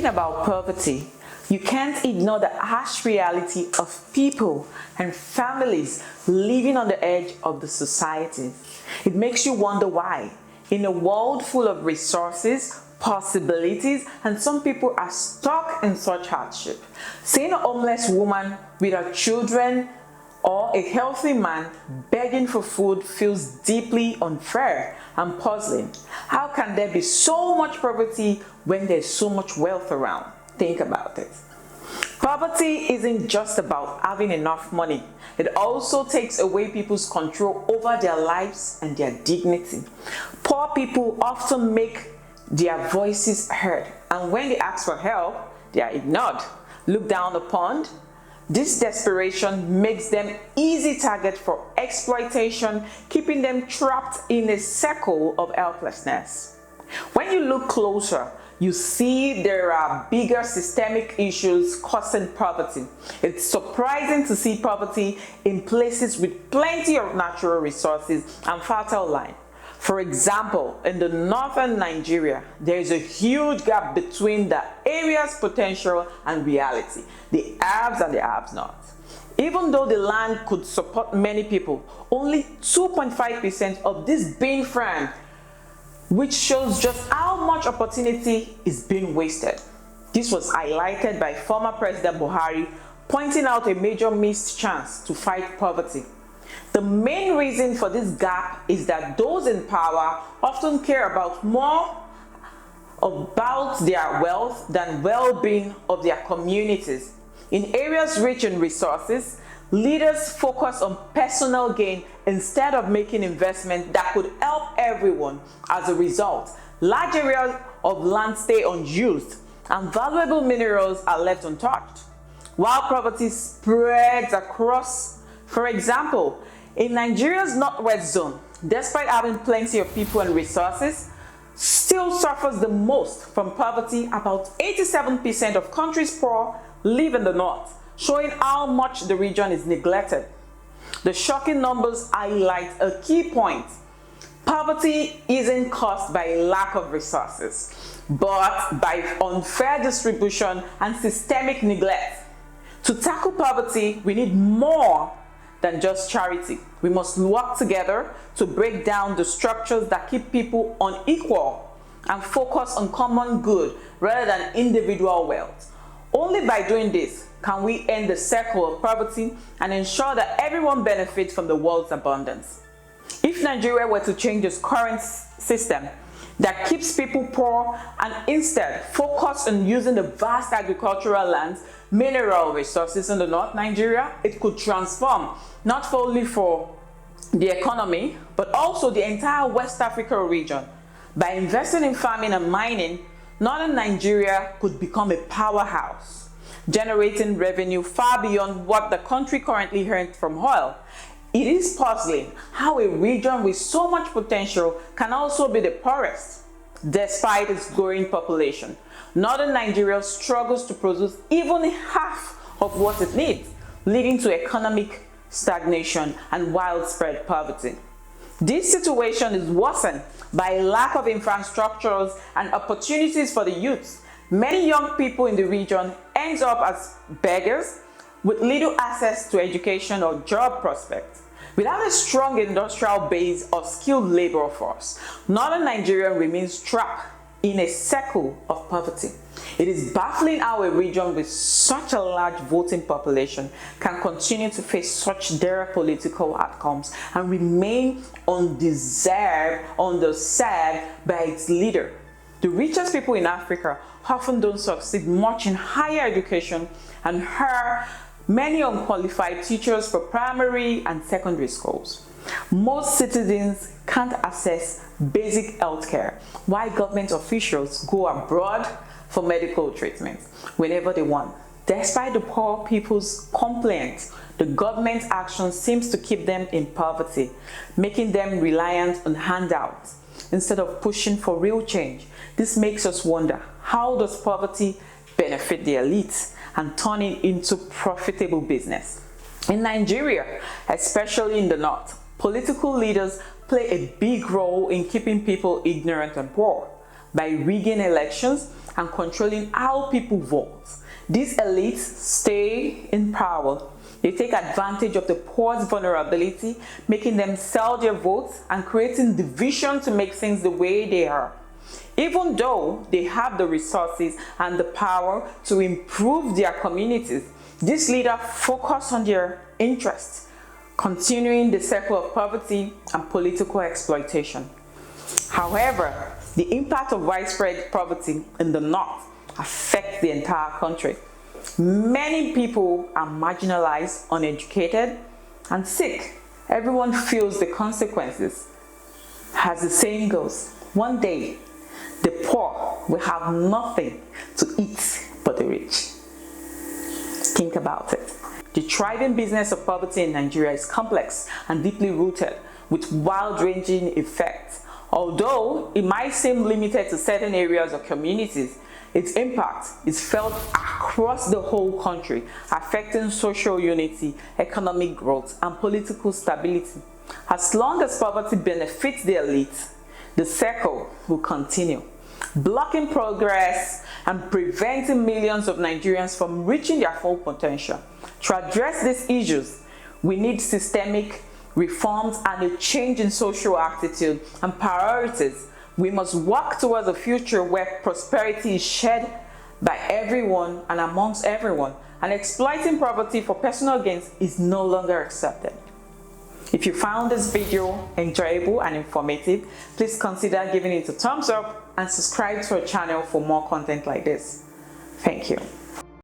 Thinking about poverty, you can't ignore the harsh reality of people and families living on the edge of the society. It makes you wonder why, in a world full of resources, possibilities, and some people are stuck in such hardship. Seeing a homeless woman with her children or a healthy man begging for food feels deeply unfair and puzzling. How can there be so much poverty when there's so much wealth around? Think about it. Poverty isn't just about having enough money. It also takes away people's control over their lives and their dignity. Poor people often make their voices heard, and when they ask for help, they are ignored, looked down upon. This desperation makes them easy target for exploitation, keeping them trapped in a circle of helplessness. When you look closer, you see there are bigger systemic issues causing poverty. It's surprising to see poverty in places with plenty of natural resources and fertile land. For example, in the northern Nigeria, there is a huge gap between the area's potential and reality, the haves and the have-not. Even though the land could support many people, only 2.5% of this being farmed, which shows just how much opportunity is being wasted. This was highlighted by former President Buhari, pointing out a major missed chance to fight poverty. The main reason for this gap is that those in power often care more about their wealth than well-being of their communities. In areas rich in resources, leaders focus on personal gain instead of making investments that could help everyone. As a result, large areas of land stay unused and valuable minerals are left untouched, while poverty spreads across. For example, in Nigeria's northwest zone, despite having plenty of people and resources, still suffers the most from poverty. About 87% of country's poor live in the north, showing how much the region is neglected. The shocking numbers highlight a key point. Poverty isn't caused by lack of resources, but by unfair distribution and systemic neglect. To tackle poverty, we need more than just charity. We must work together to break down the structures that keep people unequal and focus on common good rather than individual wealth. Only by doing this can we end the circle of poverty and ensure that everyone benefits from the world's abundance. If Nigeria were to change its current system that keeps people poor and instead focus on using the vast agricultural lands, mineral resources in the North Nigeria, it could transform not only for the economy, but also the entire West Africa region. By investing in farming and mining, Northern Nigeria could become a powerhouse, generating revenue far beyond what the country currently earns from oil. It is puzzling how a region with so much potential can also be the poorest, despite its growing population. Northern Nigeria struggles to produce even half of what it needs, leading to economic stagnation and widespread poverty. This situation is worsened by lack of infrastructures and opportunities for the youth. Many young people in the region end up as beggars with little access to education or job prospects. Without a strong industrial base or skilled labor force, Northern Nigeria remains trapped in a circle of poverty. It is baffling how a region with such a large voting population can continue to face such dire political outcomes and remain underserved by its leader. The richest people in Africa often don't succeed much in higher education and hire many unqualified teachers for primary and secondary schools. Most citizens can't access basic health care, while government officials go abroad for medical treatment whenever they want. Despite the poor people's complaints, the government's action seems to keep them in poverty, making them reliant on handouts instead of pushing for real change. This makes us wonder, how does poverty benefit the elites and turn it into profitable business? In Nigeria, especially in the north, political leaders play a big role in keeping people ignorant and poor. by rigging elections and controlling how people vote. These elites stay in power. They take advantage of the poor's vulnerability, making them sell their votes and creating division to make things the way they are. Even though they have the resources and the power to improve their communities, these leaders focus on their interests, continuing the cycle of poverty and political exploitation. However, the impact of widespread poverty in the North affects the entire country. Many people are marginalized, uneducated, and sick. Everyone feels the consequences. As the saying goes, one day, the poor will have nothing to eat but the rich. Think about it. The thriving business of poverty in Nigeria is complex and deeply rooted, with wide-ranging effects. Although it might seem limited to certain areas or communities, its impact is felt across the whole country, affecting social unity, economic growth, and political stability. As long as poverty benefits the elite, the cycle will continue, blocking progress and preventing millions of Nigerians from reaching their full potential. To address these issues, we need systemic reforms and a change in social attitude and priorities. We must work towards a future where prosperity is shared by everyone and amongst everyone, and exploiting poverty for personal gains is no longer accepted. If you found this video enjoyable and informative, please consider giving it a thumbs up and subscribe to our channel for more content like this. Thank you.